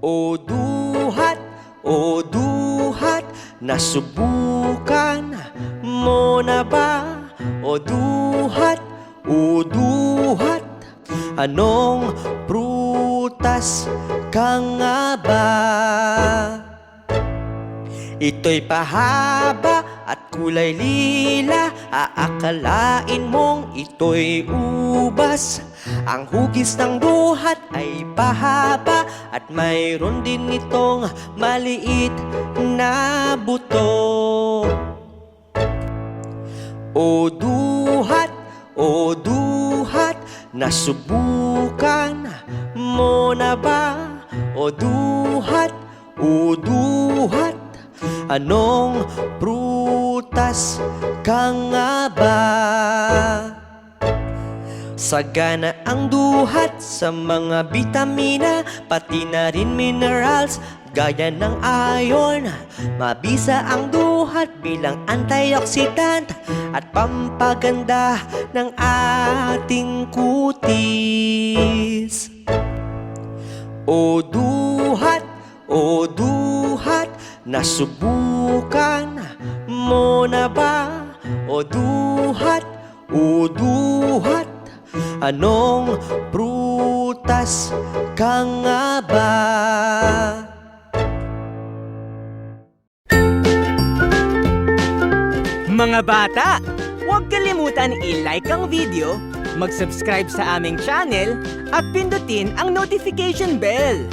O duhat, nasubukan mo na ba? O duhat, anong prutas ka nga ba? Ito'y pahaba at kulay lila, aakalain mong ito'y ubas. Ang hugis ng duhat ay pahaba at mayroon din itong maliit na buto. O duhat, nasubukan mo na ba? O duhat, anong prutas ka nga ba? Sagana ang duhat sa mga bitamina, pati na rin minerals gaya ng iron. Mabisa ang duhat bilang antioxidant at pampaganda ng ating kutis. O duhat, nasubukan mo na ba? O duhat, anong prutas ka nga ba? Mga bata, huwag kalimutan i-like ang video, mag-subscribe sa aming channel, at pindutin ang notification bell.